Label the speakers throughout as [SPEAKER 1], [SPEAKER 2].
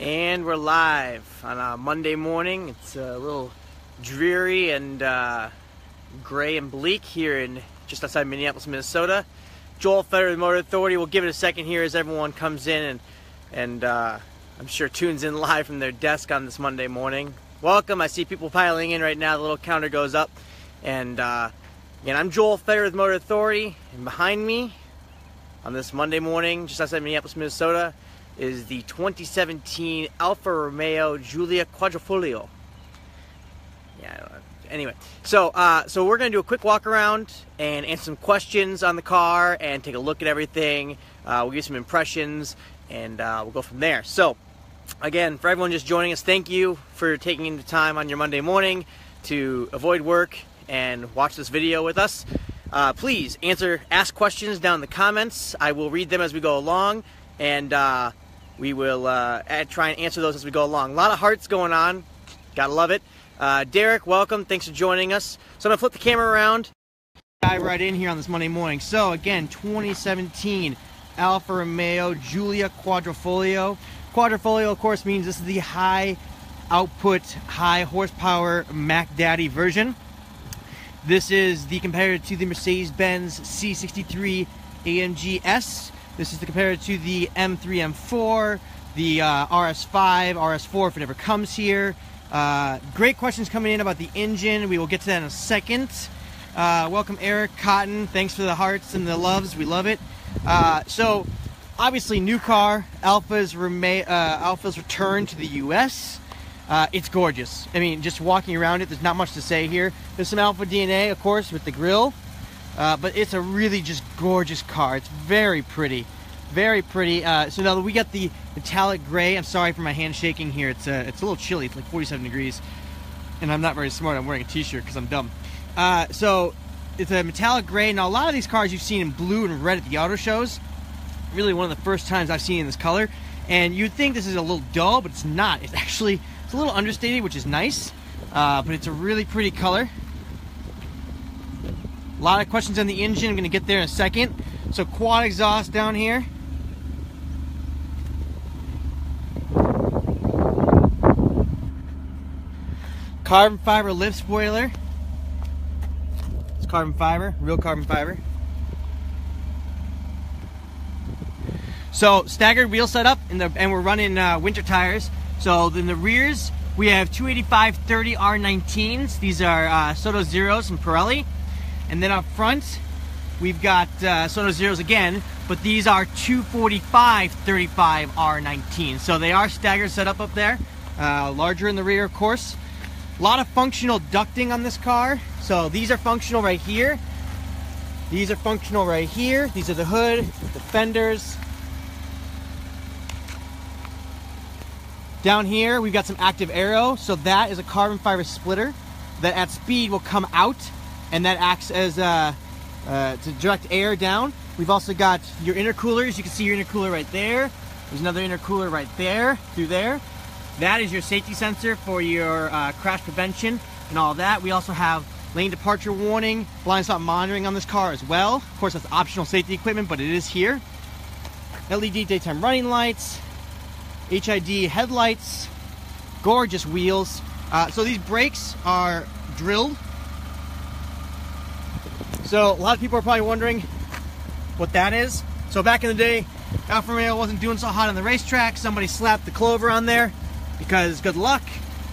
[SPEAKER 1] And we're live on a Monday morning. It's a little dreary and gray and bleak here in just outside Minneapolis, Minnesota. Joel Federer, the Motor Authority. We'll give it a second here as everyone comes in and I'm sure tunes in live from their desk on this Monday morning. Welcome. I see people piling in right now. The little counter goes up. And again, I'm Joel Federer, the Motor Authority, and behind me on this Monday morning, just outside Minneapolis, Minnesota, is the 2017 Alfa Romeo Giulia Quadrifoglio. Yeah. Anyway, so we're gonna do a quick walk around and answer some questions on the car and take a look at everything. We'll give some impressions and we'll go from there. So, again, for everyone just joining us, thank you for taking the time on your Monday morning to avoid work and watch this video with us. Please ask questions down in the comments. I will read them as we go along, and we will try and answer those as we go along. A lot of hearts going on. Gotta love it. Derek, welcome. Thanks for joining us. So I'm gonna flip the camera around. Dive right in here on this Monday morning. So again, 2017 Alfa Romeo Giulia Quadrifoglio. Quadrifoglio, of course, means this is the high output, high horsepower Mac Daddy version. This is the comparator to the Mercedes-Benz C63 AMG S. This is the comparator to the M3, M4, the RS5, RS4 if it ever comes here. Great questions coming in about the engine. We will get to that in a second. Welcome Eric Cotton. Thanks for the hearts and the loves. We love it. So obviously new car. Alfa's return to the US. It's gorgeous. I mean, just walking around it, there's not much to say here. There's some Alfa DNA, of course, with the grille. But it's a really just gorgeous car. It's very pretty. Very pretty. So now we got the metallic gray. I'm sorry for my hand shaking here. It's a little chilly. It's like 47 degrees. And I'm not very smart. I'm wearing a t-shirt because I'm dumb. So it's a metallic gray. Now a lot of these cars you've seen in blue and red at the auto shows. Really one of the first times I've seen it in this color. And you'd think this is a little dull, but it's not. It's actually, it's a little understated, which is nice. But it's a really pretty color. A lot of questions on the engine. I'm going to get there in a second. So quad exhaust down here. Carbon fiber lift spoiler. It's carbon fiber, real carbon fiber. So staggered wheel setup, and we're running winter tires. So in the rears, we have 285/30 R19s. These are Soto Zeros from Pirelli. And then up front, we've got Soto Zeros again, but these are 245/35 R19. So they are staggered setup up there, larger in the rear, of course. A lot of functional ducting on this car. So these are functional right here. These are functional right here. These are the hood, the fenders. Down here, we've got some active aero. So that is a carbon fiber splitter that at speed will come out, and that acts as to direct air down. We've also got your intercoolers. You can see your intercooler right there. There's another intercooler right there, through there. That is your safety sensor for your crash prevention and all that. We also have lane departure warning, blind spot monitoring on this car as well. Of course, that's optional safety equipment, but it is here. LED daytime running lights, HID headlights, gorgeous wheels. So these brakes are drilled. So a lot of people are probably wondering what that is. So back in the day, Alfa Romeo wasn't doing so hot on the racetrack. Somebody slapped the clover on there because good luck,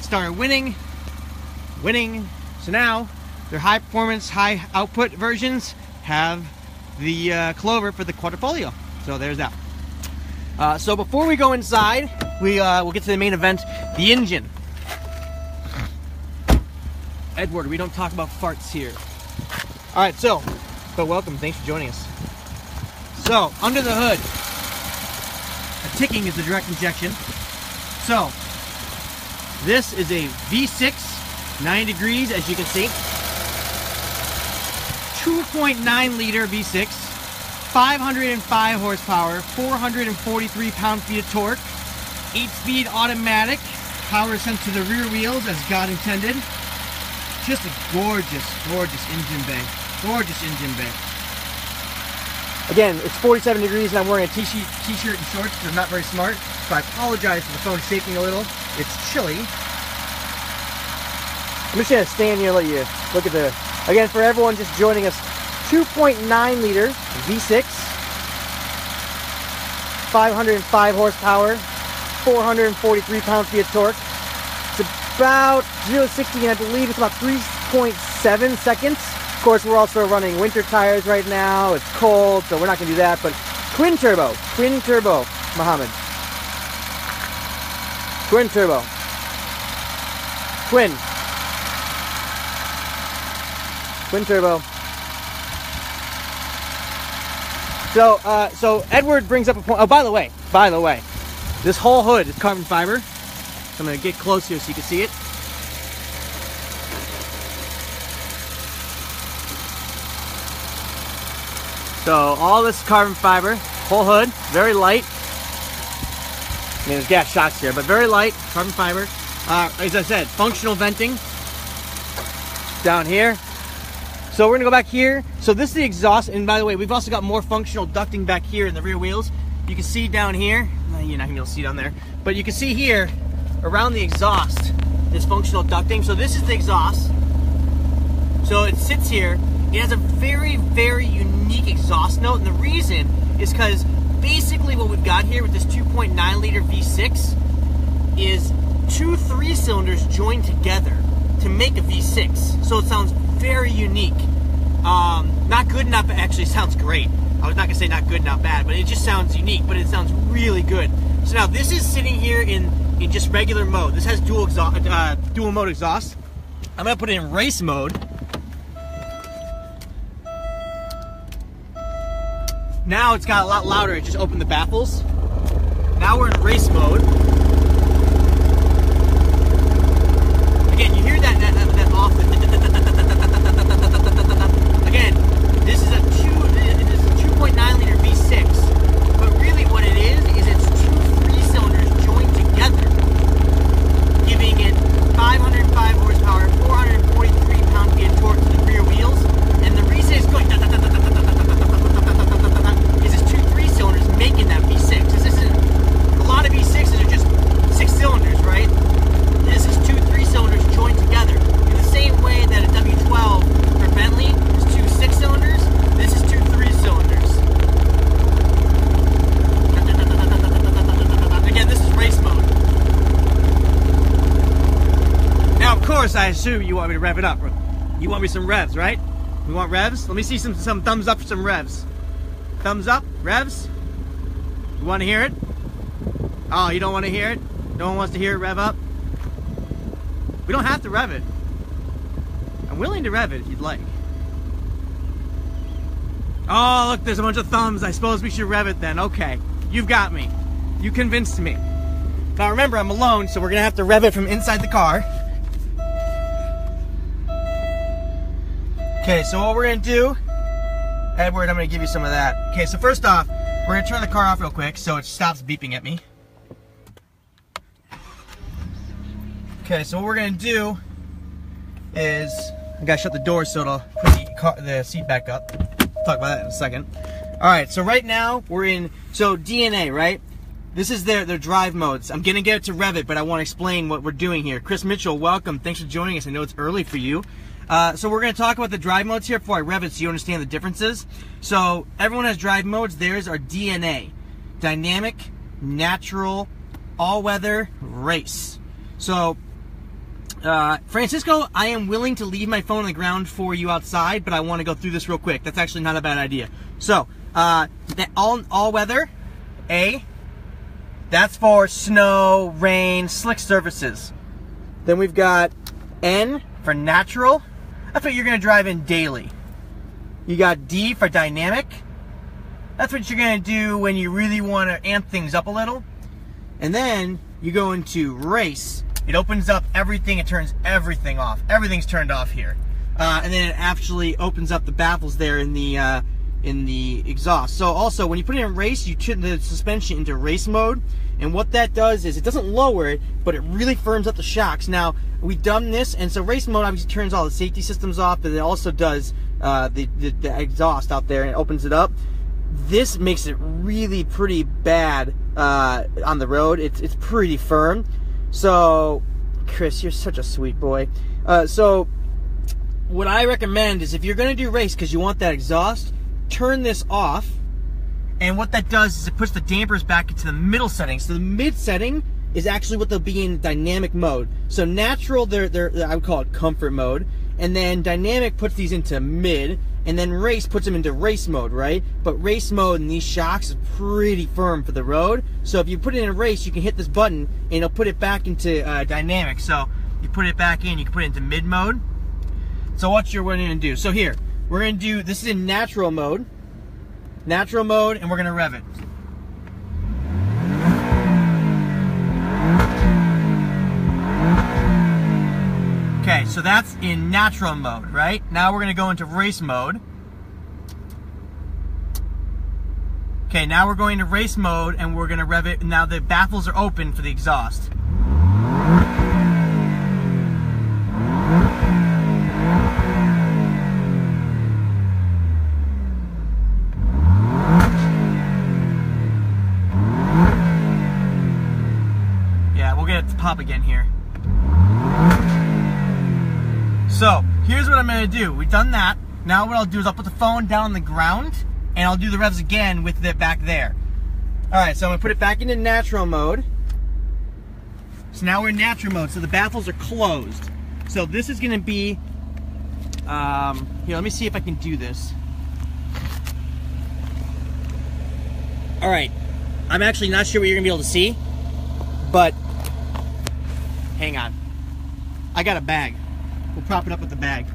[SPEAKER 1] started winning. So now their high performance, high output versions have the clover for the Quadrifoglio. So there's that. So before we go inside, we'll get to the main event, the engine. Edward, we don't talk about farts here. All right, but welcome. Thanks for joining us. So under the hood, a ticking is the direct injection. So this is a V6, 9 degrees, as you can see. 2.9 liter V6, 505 horsepower, 443 pound-feet of torque, 8-speed automatic, power sent to the rear wheels as God intended. Just a gorgeous, gorgeous engine bay. Gorgeous engine bay. Again, it's 47 degrees and I'm wearing a t-shirt and shorts, so I'm not very smart. So I apologize for the phone shaking a little. It's chilly. I'm just gonna stand here and let you look at the, again, for everyone just joining us, 2.9 liter V6, 505 horsepower, 443 pound-feet of torque. It's about 0 to 60, and I believe it's about 3.7 seconds. Of course, we're also running winter tires right now. It's cold, so we're not gonna do that, but twin turbo, Mohammed. Twin turbo. Twin turbo. So Edward brings up a point. Oh, by the way, this whole hood is carbon fiber. So I'm gonna get close here so you can see it. So all this carbon fiber, whole hood, very light. I mean, there's gas shocks here, but very light, carbon fiber. As I said, functional venting down here. So we're gonna go back here. So this is the exhaust, and by the way, we've also got more functional ducting back here in the rear wheels. You can see down here, you're not gonna be able to see down there, but you can see here, around the exhaust, this functional ducting. So this is the exhaust. So it sits here. It has a very, very unique exhaust note, and the reason is because basically what we've got here with this 2.9 liter V6 is two 3-cylinders joined together to make a V6. So it sounds very unique. Not good, not bad. Actually, it sounds great. I was not gonna say not good, not bad, but it just sounds unique, but it sounds really good. So now this is sitting here in just regular mode. This has dual mode exhaust. I'm gonna put it in race mode. Now it's got a lot louder. It just opened the baffles. Now we're in race mode. Again, you hear that off. Again, this is a 2.9 liter V6, but really what it is it's two 3-cylinders joined together, giving it 505 horsepower, 443 pound-feet of torque to the rear wheels, and the reason it's going is it's two 3-cylinders making that V6. This isn't, a lot of V6s are just 6 cylinders, right? This is two 3-cylinders joined together. In the same way that a W12 for Bentley is two 6-cylinders, this is two 3-cylinders. Again, this is race mode. Now, of course, I assume you want me to rev it up. You want me some revs, right? We want revs? Let me see some thumbs up for some revs. Thumbs up? Revs? You want to hear it? Oh, you don't want to hear it? No one wants to hear it rev up? We don't have to rev it. I'm willing to rev it if you'd like. Oh, look, there's a bunch of thumbs. I suppose we should rev it then. Okay, you've got me. You convinced me. Now remember, I'm alone, so we're gonna have to rev it from inside the car. Okay, so what we're gonna do, Edward, I'm gonna give you some of that. Okay, so first off, we're gonna turn the car off real quick so it stops beeping at me. Okay, so what we're gonna do is, I gotta shut the door so it'll put the seat back up. Talk about that in a second. All right, so right now we're in, so DNA, right? This is their drive modes. I'm gonna get to rev it, but I wanna explain what we're doing here. Chris Mitchell, welcome, thanks for joining us. I know it's early for you. So we're gonna talk about the drive modes here before I rev it so you understand the differences. So everyone has drive modes. Theirs are DNA, dynamic, natural, all-weather, race. So Francisco, I am willing to leave my phone on the ground for you outside, but I want to go through this real quick. That's actually not a bad idea. So, the all-weather, A, that's for snow, rain, slick surfaces. Then we've got N for natural. That's what you're going to drive in daily. You got D for dynamic. That's what you're going to do when you really want to amp things up a little. And then you go into race. It opens up everything, it turns everything off. Everything's turned off here. And then it actually opens up the baffles there in the exhaust. So also, when you put it in race, you turn the suspension into race mode. And what that does is, it doesn't lower it, but it really firms up the shocks. Now, we've done this, and so race mode obviously turns all the safety systems off, but it also does the exhaust out there, and it opens it up. this makes it really pretty bad on the road. It's pretty firm. So, Chris, you're such a sweet boy. So, what I recommend is if you're going to do race because you want that exhaust, turn this off. And what that does is it puts the dampers back into the middle setting. So the mid setting is actually what they'll be in dynamic mode. So natural, they're I would call it comfort mode. And then dynamic puts these into mid. And then race puts them into race mode, right? But race mode in these shocks is pretty firm for the road. So if you put it in a race, you can hit this button and it'll put it back into dynamic. So you put it back in, you can put it into mid mode. So what we're going to do. So here, we're going to do, this is in natural mode. Natural mode, and we're going to rev it. Okay, so that's in natural mode, right? Now we're going to go into race mode. Okay, now we're going to race mode, and we're going to rev it. Now the baffles are open for the exhaust. Pop again here. So here's what I'm going to do. We've done that. Now what I'll do is I'll put the phone down on the ground and I'll do the revs again with it back there. Alright, so I'm going to put it back into natural mode. So now we're in natural mode, so the baffles are closed. So this is going to be here, let me see if I can do this. Alright, I'm actually not sure what you're going to be able to see, but hang on. I got a bag. We'll prop it up with the bag.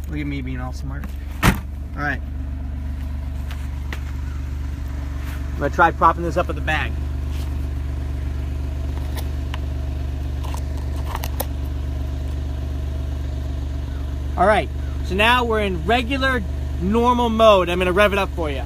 [SPEAKER 1] Look at me being all smart. Alright. I'm going to try propping this up with the bag. Alright. So now we're in regular, normal mode. I'm going to rev it up for you.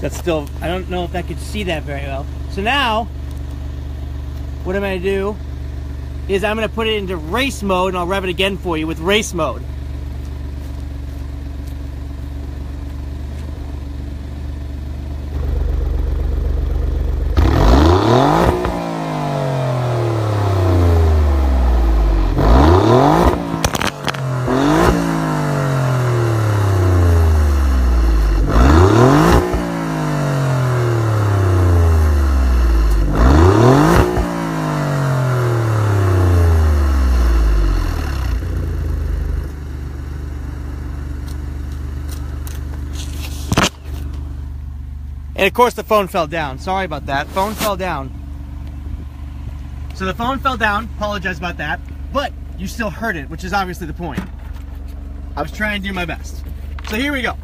[SPEAKER 1] That's still, I don't know if I could see that very well. So now, what I'm going to do is I'm going to put it into race mode and I'll rev it again for you with race mode. And of course the phone fell down. Sorry about that. Phone fell down. So the phone fell down. Apologize about that. But you still heard it, which is obviously the point. I was trying to do my best. So here we go.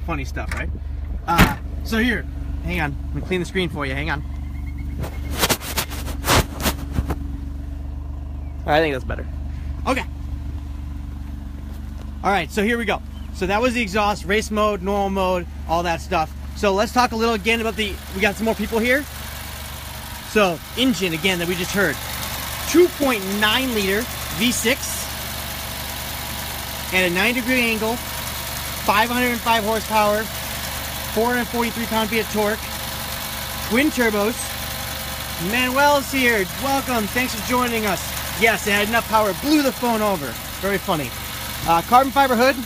[SPEAKER 1] Funny stuff, right? So here, hang on. I'm gonna clean the screen for you. Hang on. All right, I think that's better. Okay. All right, so here we go. So that was the exhaust, race mode, normal mode, all that stuff. So let's talk a little again about we got some more people here. So engine again that we just heard. 2.9 liter V6 at a 90-degree angle, 505 horsepower, 443 pound-feet of torque, twin turbos. Manuel's here, welcome, thanks for joining us. Yes, it had enough power, blew the phone over. Very funny. Carbon fiber hood.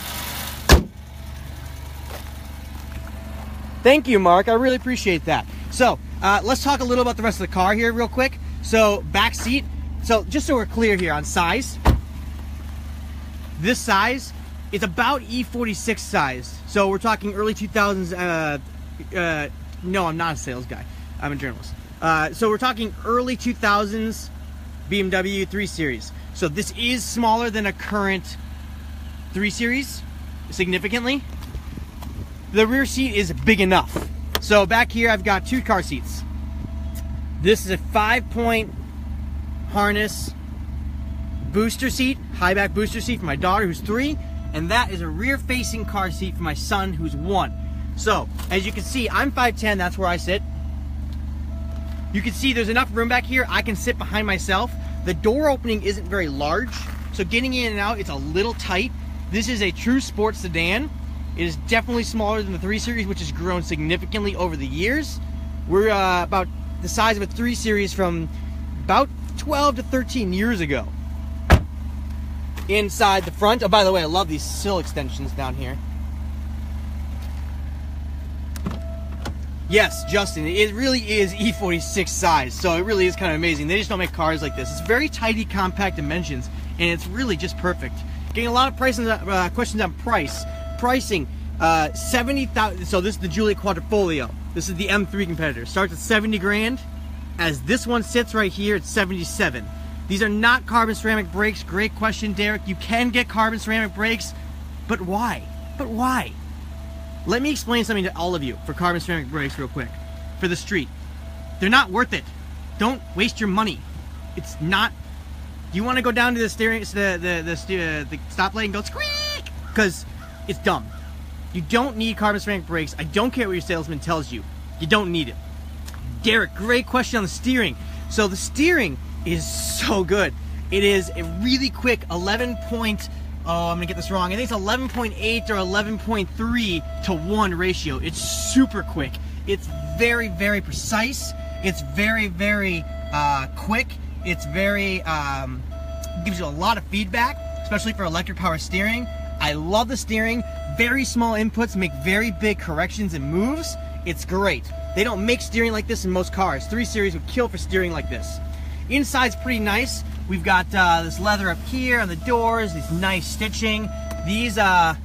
[SPEAKER 1] Thank you, Mark. I really appreciate that. So, let's talk a little about the rest of the car here real quick. So, back seat. So, just so we're clear here on size, this size is about E46 size. So, we're talking early 2000s. No, I'm not a sales guy. I'm a journalist. So, we're talking early 2000s BMW 3 Series. So, this is smaller than a current 3 Series, significantly. The rear seat is big enough. So back here I've got two car seats. This is a 5-point harness booster seat, high back booster seat for my daughter who's 3, and that is a rear facing car seat for my son who's 1. So, as you can see, I'm 5'10", that's where I sit. You can see there's enough room back here, I can sit behind myself. The door opening isn't very large, so getting in and out, it's a little tight. This is a true sports sedan. It is definitely smaller than the 3 Series, which has grown significantly over the years. We're about the size of a 3 Series from about 12 to 13 years ago. Inside the front, oh, by the way, I love these sill extensions down here. Yes, Justin, it really is E46 size, so it really is kind of amazing. They just don't make cars like this. It's very tidy, compact dimensions, and it's really just perfect. Getting a lot of questions on pricing. 70,000. So this is the Giulia Quadrifoglio. This is the M3 competitor. Starts at 70 grand. As this one sits right here, it's 77. These are not carbon ceramic brakes. Great question, Derek. You can get carbon ceramic brakes, but why? But why? Let me explain something to all of you for carbon ceramic brakes real quick. For the street. They're not worth it. Don't waste your money. It's not. You want to go down to the steering, the stoplight and go squeak? Because it's dumb. You don't need carbon ceramic brakes. I don't care what your salesman tells you. You don't need it. Derek, great question on the steering. So the steering is so good. It is a really quick 11 point, oh, I'm gonna get this wrong. I think it's 11.8 or 11.3 to 1 ratio. It's super quick. It's very, very precise. It's very, very quick. It's very, gives you a lot of feedback, especially for electric power steering. I love the steering. Very small inputs make very big corrections and moves. It's great. They don't make steering like this in most cars. 3 Series would kill for steering like this. Inside's pretty nice. We've got this leather up here on the doors, these nice stitching. These are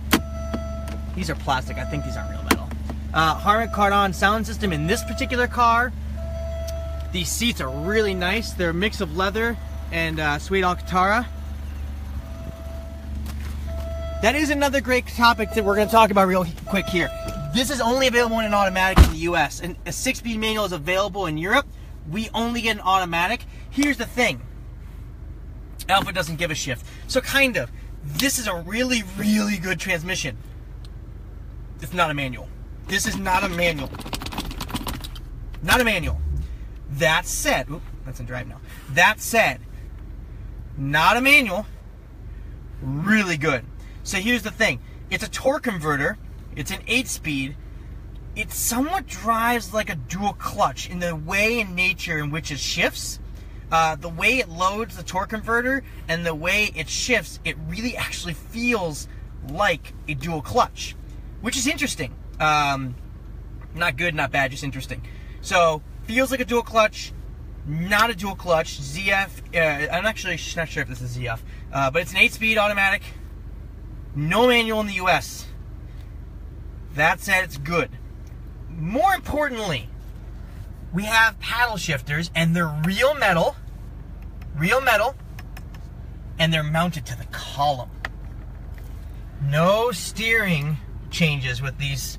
[SPEAKER 1] plastic. I think these aren't real metal. Harman Kardon sound system in this particular car. These seats are really nice. They're a mix of leather and suede Alcantara. That is another great topic that we're going to talk about real quick here. This is only available in an automatic in the US, and a 6-speed manual is available in Europe. We only get an automatic. Here's the thing. Alfa doesn't give a shift. So kind of. This is a really, really good transmission. It's not a manual. This is not a manual. Not a manual. That said, oop, that's in drive now. That said, not a manual. Really good. So here's the thing. It's a torque converter. It's an 8-speed. It somewhat drives like a dual clutch in the way and nature in which it shifts. The way it loads the torque converter and the way it shifts, it really actually feels like a dual clutch, which is interesting. Not good, not bad, just interesting. So, feels like a dual clutch, not a dual clutch. ZF, I'm actually not sure if this is ZF, but it's an 8-speed automatic. No manual in the US. That said, it's good. More importantly, we have paddle shifters, and they're real metal, and they're mounted to the column. No steering changes with these.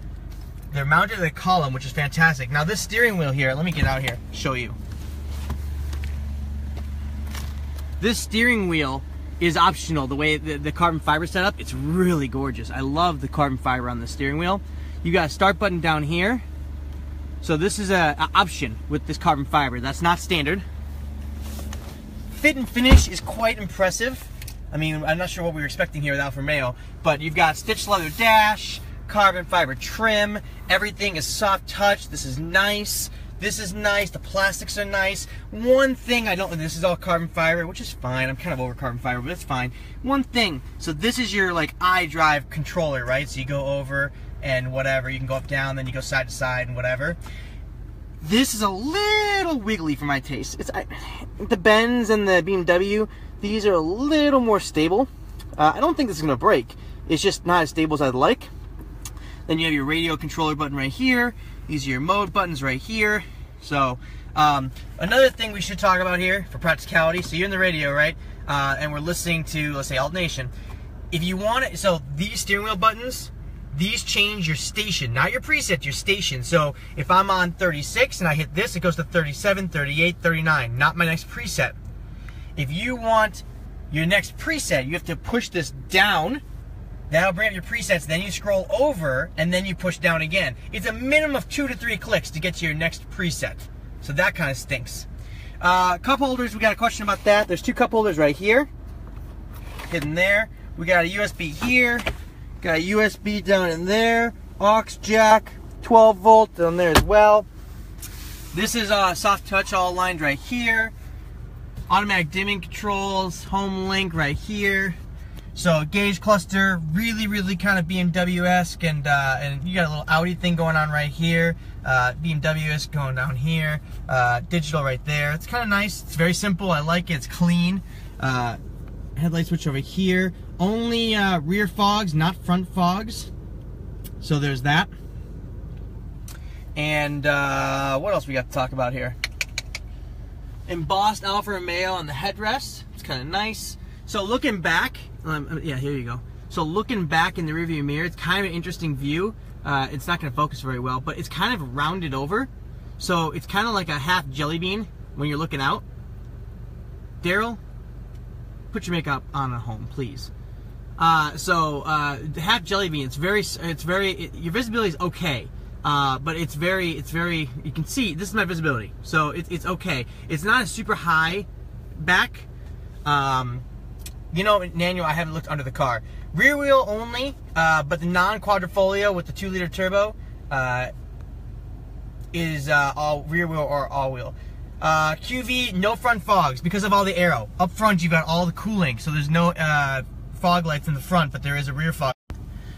[SPEAKER 1] They're mounted to the column, which is fantastic. Now this steering wheel here, let me get out here, show you. This steering wheel is optional. The way the carbon fiber set up, it's really gorgeous. I love the carbon fiber on the steering wheel. You got a start button down here. So this is an option with this carbon fiber. That's not standard. Fit and finish is quite impressive. I mean, I'm not sure what we were expecting here with Alfa Romeo, but you've got stitched leather dash, carbon fiber trim, everything is soft touch. This is nice. This is nice. The plastics are nice. One thing I don't, this is all carbon fiber, which is fine. I'm kind of over carbon fiber, but it's fine. One thing, so this is your like Idrive controller, right? So you go over and whatever, you can go up, down, then you go side to side and whatever. This is a little wiggly for my taste. It's the Benz and the BMW, these are a little more stable. I don't think this is gonna break. It's just not as stable as I'd like. Then you have your radio controller button right here. These are your mode buttons right here. So, another thing we should talk about here for practicality. So you're in the radio, right? And we're listening to, let's say, Alt Nation. If you want it, so these steering wheel buttons, these change your station, not your preset, your station. So if I'm on 36 and I hit this, it goes to 37, 38, 39, not my next preset. If you want your next preset, you have to push this down. That'll bring up your presets, then you scroll over, and then you push down again. It's a minimum of 2 to 3 clicks to get to your next preset. So that kind of stinks. Cup holders, we got a question about that. There's 2 cup holders right here, hidden there. We got a USB here, got a USB down in there, aux jack, 12 volt down there as well. This is soft touch all aligned right here. Automatic dimming controls, home link right here. So gauge cluster, really kind of BMW-esque, and you got a little Audi thing going on right here. BMW-esque going down here. Digital right there. It's kind of nice. It's very simple. I like it. It's clean. Headlight switch over here. Only rear fogs, not front fogs. So there's that. And what else we got to talk about here? Embossed Alfa Romeo on the headrest. It's kind of nice. So looking back, yeah, here you go. So looking back in the rearview mirror, it's kind of an interesting view. It's not going to focus very well, but it's kind of rounded over. So it's kind of like a half jelly bean when you're looking out. Daryl, put your makeup on at home, please. The half jelly bean, your visibility is okay. But it's very, you can see, this is my visibility. So it's okay. It's not a super high back. You know, Daniel, I haven't looked under the car. Rear wheel only, but the non-quadrifoglio with the 2-liter turbo is all rear wheel or all wheel. QV, no front fogs because of all the aero. Up front, you've got all the cooling, so there's no fog lights in the front, but there is a rear fog.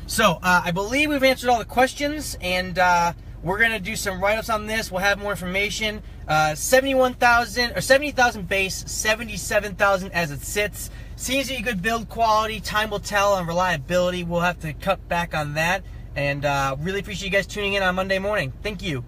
[SPEAKER 1] So, I believe we've answered all the questions, and we're going to do some write-ups on this. We'll have more information. 71,000 or 70,000 base, 77,000 as it sits. Seems to be good build quality. Time will tell on reliability. We'll have to cut back on that. And really appreciate you guys tuning in on Monday morning. Thank you.